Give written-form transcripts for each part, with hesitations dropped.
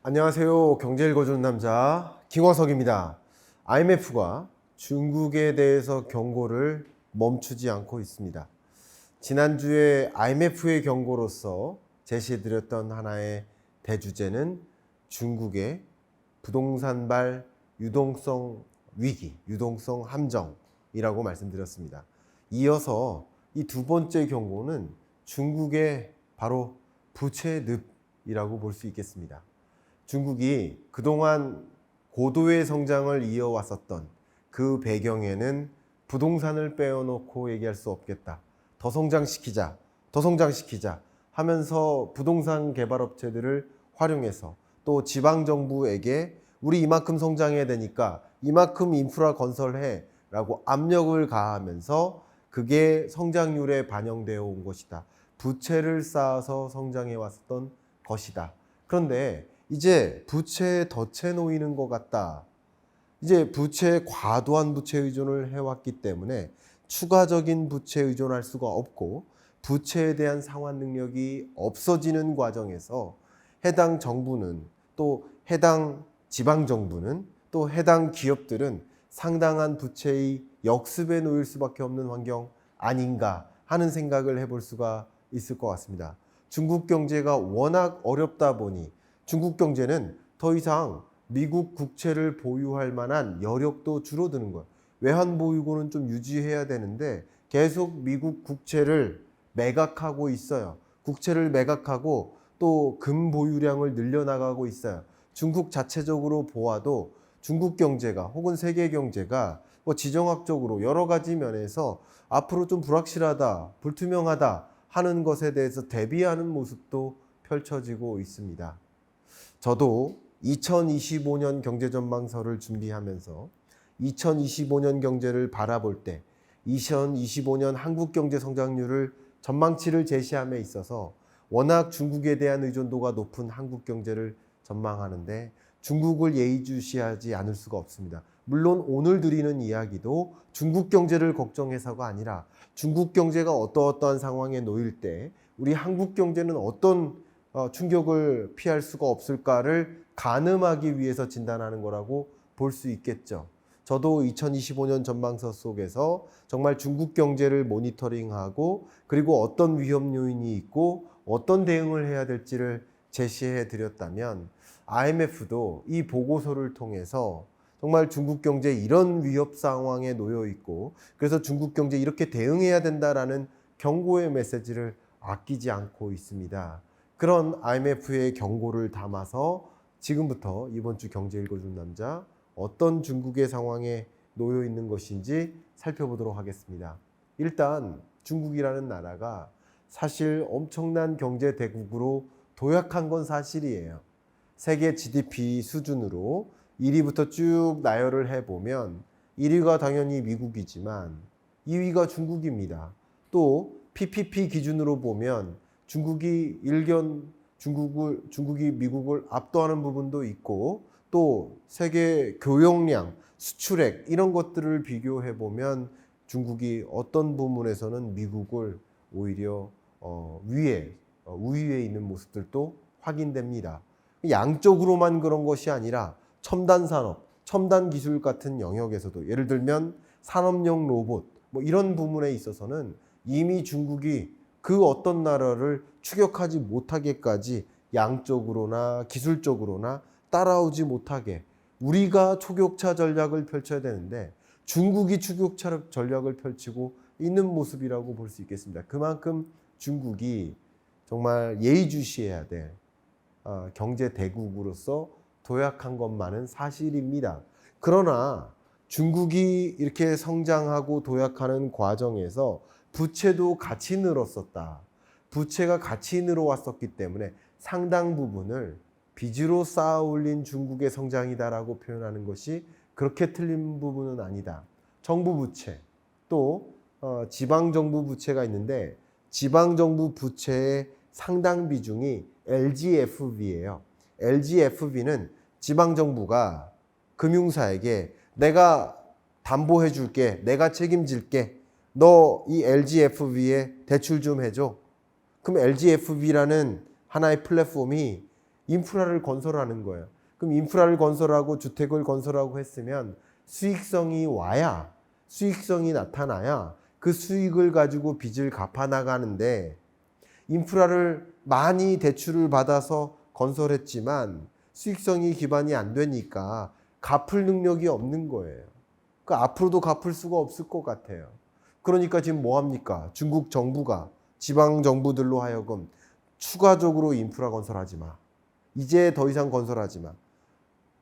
안녕하세요. 경제 읽어주는 남자 김광석입니다. IMF가 중국에 대해서 경고를 멈추지 않고 있습니다. 지난주에 IMF의 경고로서 제시해드렸던 하나의 대주제는 중국의 부동산발 유동성 위기, 유동성 함정이라고 말씀드렸습니다. 이어서 이 두 번째 경고는 중국의 바로 부채 늪이라고 볼 수 있겠습니다. 중국이 그동안 고도의 성장을 이어왔었던 그 배경에는 부동산을 빼어놓고 얘기할 수 없겠다. 더 성장시키자 하면서 부동산 개발업체들을 활용해서 또 지방정부에게 우리 이만큼 성장해야 되니까 이만큼 인프라 건설해 라고 압력을 가하면서 그게 성장률에 반영되어 온 것이다. 부채를 쌓아서 성장해 왔던 것이다. 그런데 이제 부채에 덫에 놓이는 것 같다. 이제 부채에 과도한 부채 의존을 해왔기 때문에 추가적인 부채 의존할 수가 없고 부채에 대한 상환 능력이 없어지는 과정에서 해당 정부는 또 해당 지방정부는 또 해당 기업들은 상당한 부채의 역습에 놓일 수밖에 없는 환경 아닌가 하는 생각을 해볼 수가 있을 것 같습니다. 중국 경제가 워낙 어렵다 보니 중국 경제는 더 이상 미국 국채를 보유할 만한 여력도 줄어드는 거예요. 외환 보유고는 좀 유지해야 되는데 계속 미국 국채를 매각하고 있어요. 국채를 매각하고 또 금 보유량을 늘려나가고 있어요. 중국 자체적으로 보아도 중국 경제가 혹은 세계 경제가 뭐 지정학적으로 여러 가지 면에서 앞으로 좀 불확실하다, 불투명하다 하는 것에 대해서 대비하는 모습도 펼쳐지고 있습니다. 저도 2025년 경제전망서를 준비하면서 2025년 경제를 바라볼 때 2025년 한국 경제 성장률을 전망치를 제시함에 있어서 워낙 중국에 대한 의존도가 높은 한국 경제를 전망하는데 중국을 예의주시하지 않을 수가 없습니다. 물론 오늘 드리는 이야기도 중국 경제를 걱정해서가 아니라 중국 경제가 어떠한 상황에 놓일 때 우리 한국 경제는 어떤 충격을 피할 수가 없을까를 가늠하기 위해서 진단하는 거라고 볼 수 있겠죠. 저도 2025년 전망서 속에서 정말 중국 경제를 모니터링하고 그리고 어떤 위험 요인이 있고 어떤 대응을 해야 될지를 제시해 드렸다면 IMF도 이 보고서를 통해서 정말 중국 경제 이런 위협 상황에 놓여 있고 그래서 중국 경제 이렇게 대응해야 된다라는 경고의 메시지를 아끼지 않고 있습니다. 그런 IMF의 경고를 담아서 지금부터 이번 주 경제 읽어준 남자 어떤 중국의 상황에 놓여 있는 것인지 살펴보도록 하겠습니다. 일단 중국이라는 나라가 사실 엄청난 경제 대국으로 도약한 건 사실이에요. 세계 GDP 수준으로 1위부터 쭉 나열을 해보면 1위가 당연히 미국이지만 2위가 중국입니다. 또 PPP 기준으로 보면 중국이 중국이 미국을 압도하는 부분도 있고 또 세계 교역량, 수출액 이런 것들을 비교해 보면 중국이 어떤 부분에서는 미국을 오히려 우위에 있는 모습들도 확인됩니다. 양적으로만 그런 것이 아니라 첨단 산업, 첨단 기술 같은 영역에서도 예를 들면 산업용 로봇 뭐 이런 부분에 있어서는 이미 중국이 그 어떤 나라를 추격하지 못하게까지 양적으로나 기술적으로나 따라오지 못하게 우리가 초격차 전략을 펼쳐야 되는데 중국이 초격차 전략을 펼치고 있는 모습이라고 볼 수 있겠습니다. 그만큼 중국이 정말 예의주시해야 될 경제 대국으로서 도약한 것만은 사실입니다. 그러나 중국이 이렇게 성장하고 도약하는 과정에서 부채도 같이 늘었었다. 부채가 같이 늘어왔었기 때문에 상당 부분을 빚으로 쌓아 올린 중국의 성장이다라고 표현하는 것이 그렇게 틀린 부분은 아니다. 정부 부채, 또 지방정부 부채가 있는데 지방정부 부채의 상당 비중이 LGFV예요. LGFV는 지방정부가 금융사에게 내가 담보해 줄게, 내가 책임질게, 너 이 LGFV에 대출 좀 해줘. 그럼 LGFB라는 하나의 플랫폼이 인프라를 건설하는 거예요. 그럼 인프라를 건설하고 주택을 건설하고 했으면 수익성이 와야, 수익성이 나타나야 그 수익을 가지고 빚을 갚아 나가는데, 인프라를 많이 대출을 받아서 건설했지만 수익성이 기반이 안 되니까 갚을 능력이 없는 거예요. 그러니까 앞으로도 갚을 수가 없을 것 같아요. 그러니까 지금 뭐 합니까? 중국 정부가 지방 정부들로 하여금 추가적으로 인프라 건설하지 마. 이제 더 이상 건설하지 마.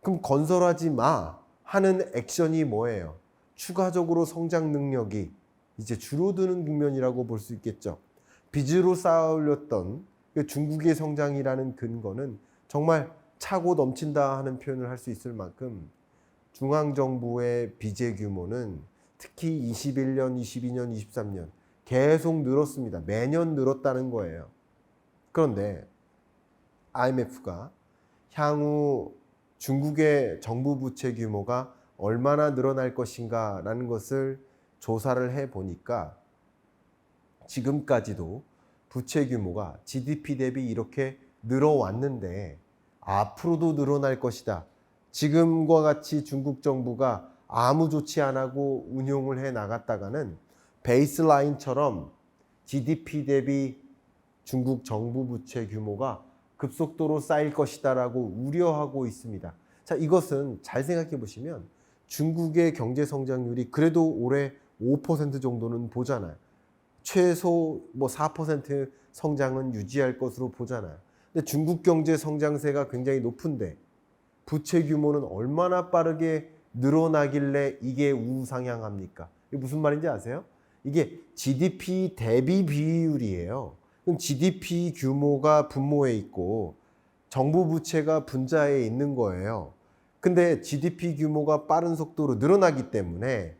그럼 건설하지 마 하는 액션이 뭐예요? 추가적으로 성장 능력이 이제 줄어드는 국면이라고 볼 수 있겠죠. 빚으로 쌓아 올렸던 중국의 성장이라는 근거는 정말 차고 넘친다 하는 표현을 할 수 있을 만큼 중앙정부의 빚의 규모는 특히 21년, 22년, 23년 계속 늘었습니다. 매년 늘었다는 거예요. 그런데 IMF가 향후 중국의 정부 부채 규모가 얼마나 늘어날 것인가 라는 것을 조사를 해 보니까 지금까지도 부채 규모가 GDP 대비 이렇게 늘어왔는데 앞으로도 늘어날 것이다. 지금과 같이 중국 정부가 아무 조치 안 하고 운용을 해 나갔다가는 베이스라인처럼 GDP 대비 중국 정부 부채 규모가 급속도로 쌓일 것이다라고 우려하고 있습니다. 자, 이것은 잘 생각해 보시면 중국의 경제 성장률이 그래도 올해 5% 정도는 보잖아요. 최소 뭐 4% 성장은 유지할 것으로 보잖아요. 근데 중국 경제 성장세가 굉장히 높은데 부채 규모는 얼마나 빠르게 늘어나길래 이게 우상향합니까? 이게 무슨 말인지 아세요? 이게 GDP 대비 비율이에요. 그럼 GDP 규모가 분모에 있고 정부 부채가 분자에 있는 거예요. 근데 GDP 규모가 빠른 속도로 늘어나기 때문에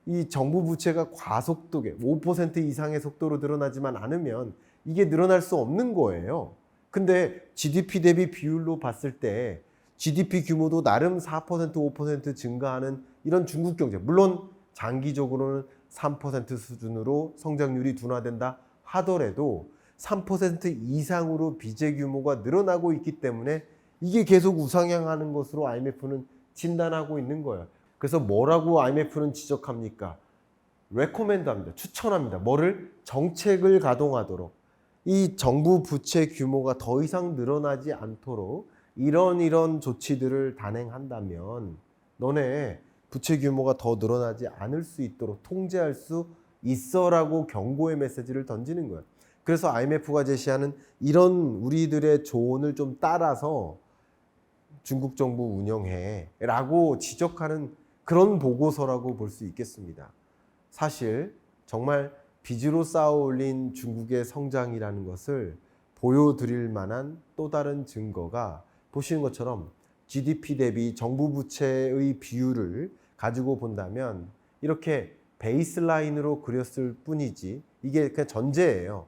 이 정부 부채가 과속도게 5% 이상의 속도로 늘어나지만 않으면 이게 늘어날 수 없는 거예요. 근데 GDP 대비 비율로 봤을 때 GDP 규모도 나름 4%, 5% 증가하는 이런 중국 경제, 물론 장기적으로는 3% 수준으로 성장률이 둔화된다 하더라도 3% 이상으로 빚의 규모가 늘어나고 있기 때문에 이게 계속 우상향하는 것으로 IMF는 진단하고 있는 거예요. 그래서 뭐라고 IMF는 지적합니까? 레코멘드합니다. 추천합니다. 뭐를? 정책을 가동하도록. 이 정부 부채 규모가 더 이상 늘어나지 않도록 이런 조치들을 단행한다면 너네 부채 규모가 더 늘어나지 않을 수 있도록 통제할 수 있어라고 경고의 메시지를 던지는 거예요. 그래서 IMF가 제시하는 이런 우리들의 조언을 좀 따라서 중국 정부 운영해 라고 지적하는 그런 보고서라고 볼 수 있겠습니다. 사실 정말 빚으로 쌓아 올린 중국의 성장이라는 것을 보여드릴 만한 또 다른 증거가 보시는 것처럼 GDP 대비 정부 부채의 비율을 가지고 본다면 이렇게 베이스라인으로 그렸을 뿐이지 이게 그냥 전제예요.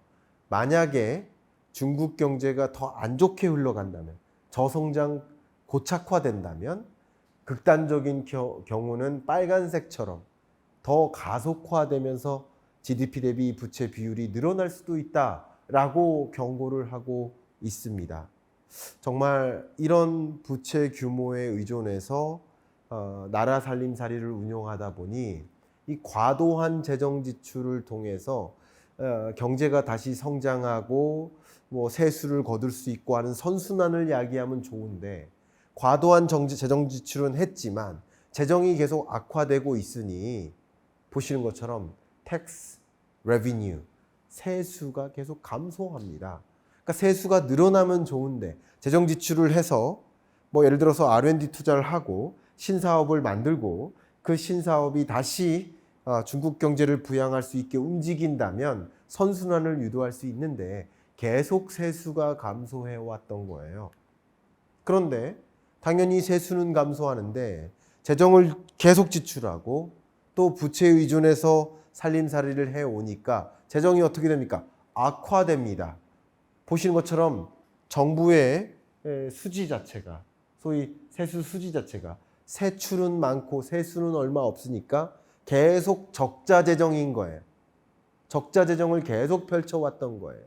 만약에 중국 경제가 더 안 좋게 흘러간다면, 저성장 고착화된다면 극단적인 경우는 빨간색처럼 더 가속화되면서 GDP 대비 부채 비율이 늘어날 수도 있다라고 경고를 하고 있습니다. 정말 이런 부채 규모에 의존해서 나라 살림살이를 운용하다 보니 이 과도한 재정 지출을 통해서 경제가 다시 성장하고 뭐 세수를 거둘 수 있고 하는 선순환을 야기하면 좋은데 과도한 재정 지출은 했지만 재정이 계속 악화되고 있으니 보시는 것처럼 tax revenue, 세수가 계속 감소합니다. 그러니까 세수가 늘어나면 좋은데 재정 지출을 해서 뭐 예를 들어서 R&D 투자를 하고 신사업을 만들고 그 신사업이 다시 중국 경제를 부양할 수 있게 움직인다면 선순환을 유도할 수 있는데 계속 세수가 감소해 왔던 거예요. 그런데 당연히 세수는 감소하는데 재정을 계속 지출하고 또 부채에 의존해서 살림살이를 해오니까 재정이 어떻게 됩니까? 악화됩니다. 보시는 것처럼 정부의 수지 자체가, 소위 세수 수지 자체가 세출은 많고 세수는 얼마 없으니까 계속 적자 재정인 거예요. 적자 재정을 계속 펼쳐왔던 거예요.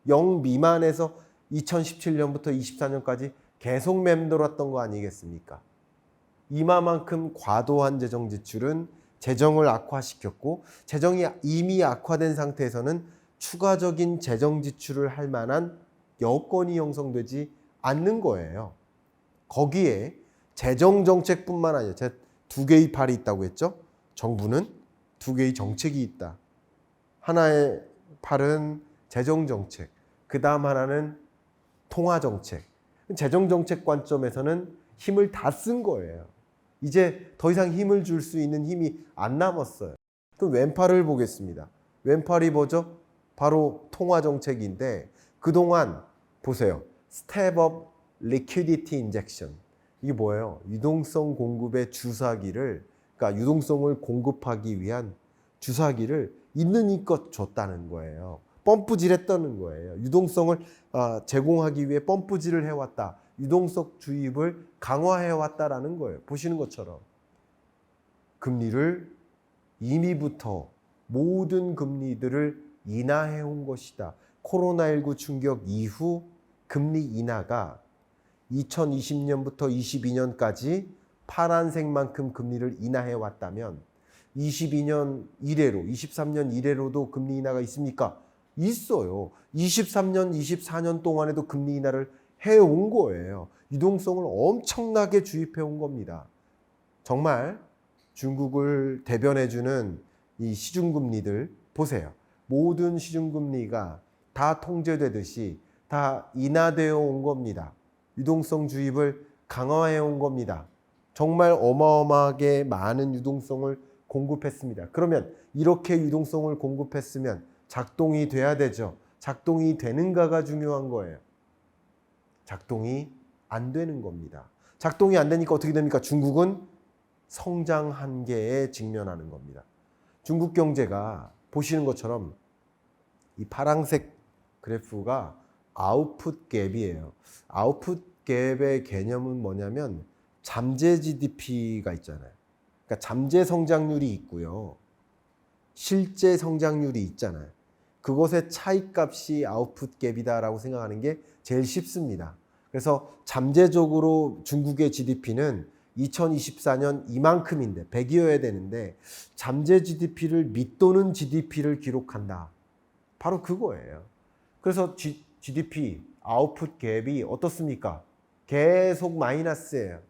0 미만에서 2017년부터 24년까지 계속 맴돌았던 거 아니겠습니까? 이마만큼 과도한 재정 지출은 재정을 악화시켰고 재정이 이미 악화된 상태에서는 추가적인 재정 지출을 할 만한 여건이 형성되지 않는 거예요. 거기에 재정 정책뿐만 아니라 제가 두 개의 팔이 있다고 했죠. 정부는 두 개의 정책이 있다. 하나의 팔은 재정 정책, 그 다음 하나는 통화 정책. 재정 정책 관점에서는 힘을 다 쓴 거예요. 이제 더 이상 힘을 줄 수 있는 힘이 안 남았어요. 그럼 왼팔을 보겠습니다. 왼팔이 뭐죠? 바로 통화 정책인데 그동안 보세요. Step up liquidity injection. 이게 뭐예요? 유동성 공급의 주사기를, 그러니까 유동성을 공급하기 위한 주사기를 있는 힘껏 줬다는 거예요. 펌프질했다는 거예요. 유동성을 제공하기 위해 펌프질을 해왔다. 유동성 주입을 강화해왔다라는 거예요. 보시는 것처럼 금리를 이미부터 모든 금리들을 인하해온 것이다. 코로나19 충격 이후 금리 인하가 2020년부터 22년까지 파란색만큼 금리를 인하해왔다면 22년 이래로, 23년 이래로도 금리 인하가 있습니까? 있어요. 23년, 24년 동안에도 금리 인하를 해온 거예요. 유동성을 엄청나게 주입해온 겁니다. 정말 중국을 대변해주는 이 시중금리들 보세요. 모든 시중금리가 다 통제되듯이 다 인하되어 온 겁니다. 유동성 주입을 강화해 온 겁니다. 정말 어마어마하게 많은 유동성을 공급했습니다. 그러면 이렇게 유동성을 공급했으면 작동이 돼야 되죠. 작동이 되는가가 중요한 거예요. 작동이 안 되는 겁니다. 작동이 안 되니까 어떻게 됩니까? 중국은 성장 한계에 직면하는 겁니다. 중국 경제가 보시는 것처럼 이 파란색 그래프가 아웃풋 갭이에요. 아웃풋 갭의 개념은 뭐냐면 잠재 GDP가 있잖아요. 그러니까 잠재 성장률이 있고요. 실제 성장률이 있잖아요. 그것의 차이값이 아웃풋 갭이다라고 생각하는 게 제일 쉽습니다. 그래서 잠재적으로 중국의 GDP는 2024년 이만큼인데 100이어야 되는데 잠재 GDP를 밑도는 GDP를 기록한다. 바로 그거예요. 그래서 GDP 아웃풋 갭이 어떻습니까? 계속 마이너스예요.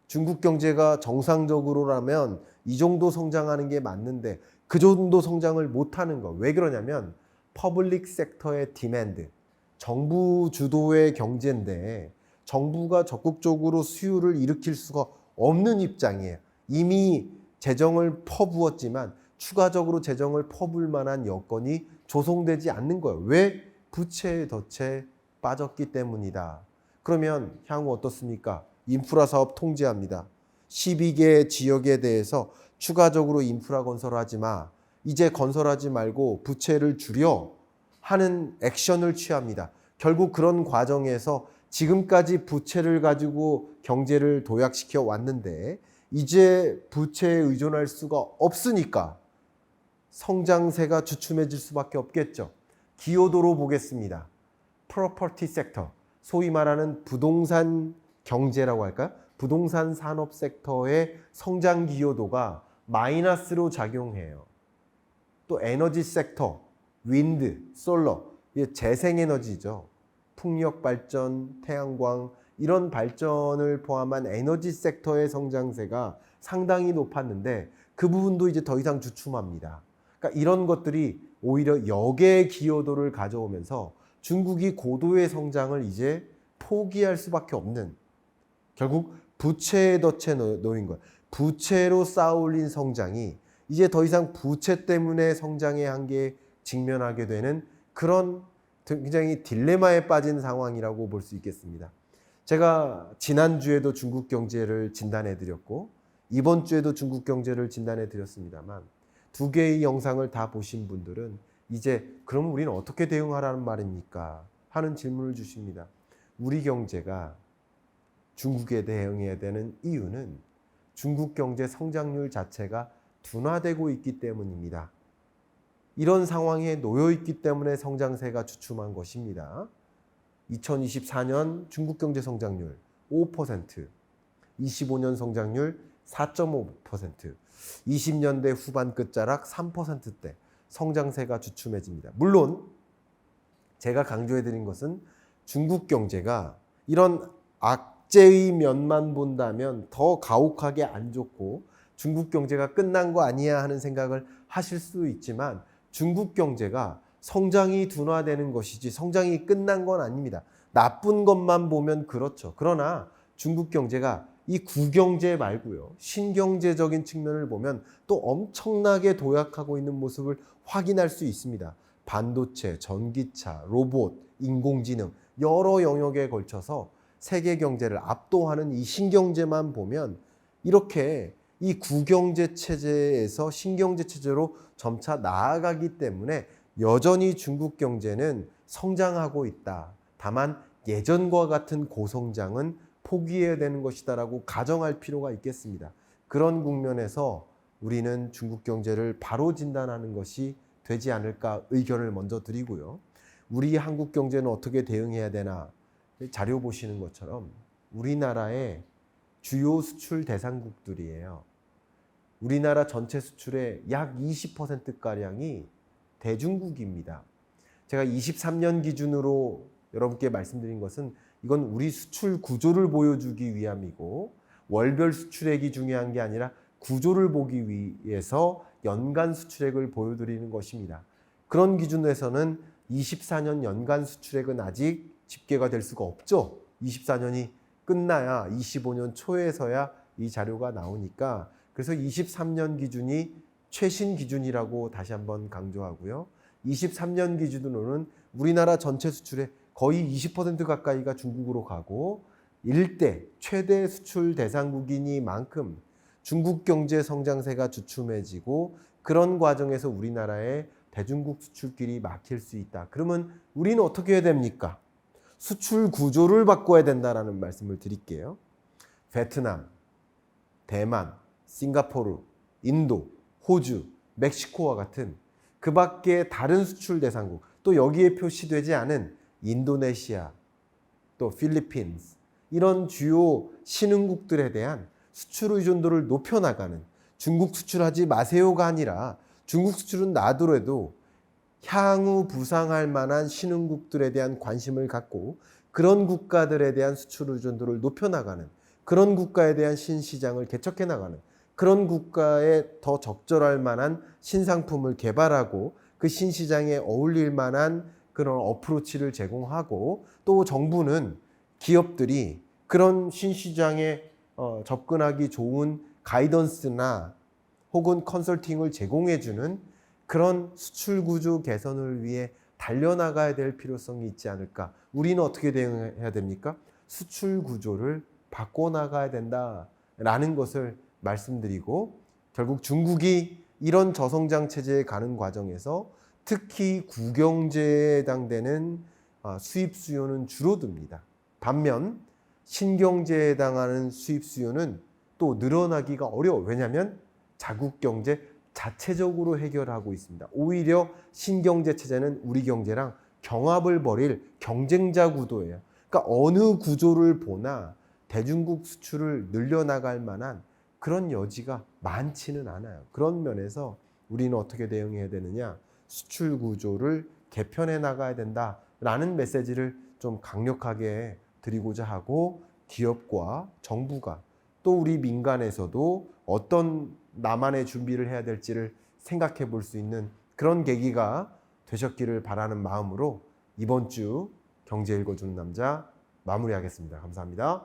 중국 경제가 정상적으로라면 이 정도 성장하는 게 맞는데 그 정도 성장을 못하는 거. 왜 그러냐면 퍼블릭 섹터의 디맨드, 정부 주도의 경제인데 정부가 적극적으로 수요를 일으킬 수가 없는 입장이에요. 이미 재정을 퍼부었지만 추가적으로 재정을 퍼부을 만한 여건이 조성되지 않는 거예요. 왜? 부채에 덫에 빠졌기 때문이다. 그러면 향후 어떻습니까? 인프라 사업 통제합니다. 12개 지역에 대해서 추가적으로 인프라 건설하지 마. 이제 건설하지 말고 부채를 줄여 하는 액션을 취합니다. 결국 그런 과정에서 지금까지 부채를 가지고 경제를 도약시켜 왔는데 이제 부채에 의존할 수가 없으니까 성장세가 주춤해질 수밖에 없겠죠. 기여도로 보겠습니다. 프로퍼티 섹터, 소위 말하는 부동산 경제라고 할까요? 부동산 산업 섹터의 성장 기여도가 마이너스로 작용해요. 또 에너지 섹터, 윈드, 솔러, 재생에너지죠. 풍력 발전, 태양광 이런 발전을 포함한 에너지 섹터의 성장세가 상당히 높았는데 그 부분도 이제 더 이상 주춤합니다. 그러니까 이런 것들이 오히려 역의 기여도를 가져오면서 중국이 고도의 성장을 이제 포기할 수밖에 없는, 결국 부채에 덫에 놓인 거예요. 부채로 쌓아올린 성장이 이제 더 이상 부채 때문에 성장의 한계에 직면하게 되는 그런 굉장히 딜레마에 빠진 상황이라고 볼 수 있겠습니다. 제가 지난주에도 중국 경제를 진단해 드렸고 이번 주에도 중국 경제를 진단해 드렸습니다만 두 개의 영상을 다 보신 분들은 이제 그럼 우리는 어떻게 대응하라는 말입니까? 하는 질문을 주십니다. 우리 경제가 중국에 대응해야 되는 이유는 중국 경제 성장률 자체가 둔화되고 있기 때문입니다. 이런 상황에 놓여 있기 때문에 성장세가 주춤한 것입니다. 2024년 중국 경제 성장률 5%, 25년 성장률 4.5%, 20년대 후반 끝자락 3%대 성장세가 주춤해집니다. 물론 제가 강조해드린 것은 중국 경제가 이런 악재의 면만 본다면 더 가혹하게 안 좋고 중국 경제가 끝난 거 아니야 하는 생각을 하실 수 있지만 중국 경제가 성장이 둔화되는 것이지 성장이 끝난 건 아닙니다. 나쁜 것만 보면 그렇죠. 그러나 중국 경제가 이 구경제 말고요, 신경제적인 측면을 보면 또 엄청나게 도약하고 있는 모습을 확인할 수 있습니다. 반도체, 전기차, 로봇, 인공지능 여러 영역에 걸쳐서 세계 경제를 압도하는 이 신경제만 보면 이렇게 이 구경제 체제에서 신경제 체제로 점차 나아가기 때문에 여전히 중국 경제는 성장하고 있다. 다만 예전과 같은 고성장은 포기해야 되는 것이다라고 가정할 필요가 있겠습니다. 그런 국면에서 우리는 중국 경제를 바로 진단하는 것이 되지 않을까 의견을 먼저 드리고요. 우리 한국 경제는 어떻게 대응해야 되나 자료 보시는 것처럼 우리나라의 주요 수출 대상국들이에요. 우리나라 전체 수출의 약 20%가량이 대중국입니다. 제가 23년 기준으로 여러분께 말씀드린 것은 이건 우리 수출 구조를 보여주기 위함이고 월별 수출액이 중요한 게 아니라 구조를 보기 위해서 연간 수출액을 보여드리는 것입니다. 그런 기준에서는 24년 연간 수출액은 아직 집계가 될 수가 없죠. 24년이 끝나야 25년 초에서야 이 자료가 나오니까 그래서 23년 기준이 최신 기준이라고 다시 한번 강조하고요. 23년 기준으로는 우리나라 전체 수출의 거의 20% 가까이가 중국으로 가고 일대 최대 수출 대상국이니만큼 중국 경제 성장세가 주춤해지고 그런 과정에서 우리나라의 대중국 수출길이 막힐 수 있다. 그러면 우리는 어떻게 해야 됩니까? 수출 구조를 바꿔야 된다라는 말씀을 드릴게요. 베트남, 대만, 싱가포르, 인도, 호주, 멕시코와 같은 그 밖에 다른 수출 대상국, 또 여기에 표시되지 않은 인도네시아, 또 필리핀스, 이런 주요 신흥국들에 대한 수출 의존도를 높여나가는, 중국 수출하지 마세요가 아니라 중국 수출은 놔두래도 향후 부상할 만한 신흥국들에 대한 관심을 갖고 그런 국가들에 대한 수출 의존도를 높여나가는, 그런 국가에 대한 신시장을 개척해 나가는, 그런 국가에 더 적절할 만한 신상품을 개발하고 그 신시장에 어울릴 만한 그런 어프로치를 제공하고, 또 정부는 기업들이 그런 신시장에 접근하기 좋은 가이던스나 혹은 컨설팅을 제공해주는 그런 수출 구조 개선을 위해 달려나가야 될 필요성이 있지 않을까. 우리는 어떻게 대응해야 됩니까? 수출 구조를 바꿔나가야 된다라는 것을 말씀드리고, 결국 중국이 이런 저성장 체제에 가는 과정에서 특히 구경제에 해당되는 수입 수요는 줄어듭니다. 반면 신경제에 해당하는 수입 수요는 또 늘어나기가 어려워요. 왜냐하면 자국 경제 자체적으로 해결하고 있습니다. 오히려 신경제 체제는 우리 경제랑 경합을 벌일 경쟁자 구도예요. 그러니까 어느 구조를 보나 대중국 수출을 늘려나갈 만한 그런 여지가 많지는 않아요. 그런 면에서 우리는 어떻게 대응해야 되느냐? 수출 구조를 개편해 나가야 된다라는 메시지를 좀 강력하게 드리고자 하고, 기업과 정부가 또 우리 민간에서도 어떤 나만의 준비를 해야 될지를 생각해 볼 수 있는 그런 계기가 되셨기를 바라는 마음으로 이번 주 경제 읽어주는 남자 마무리하겠습니다. 감사합니다.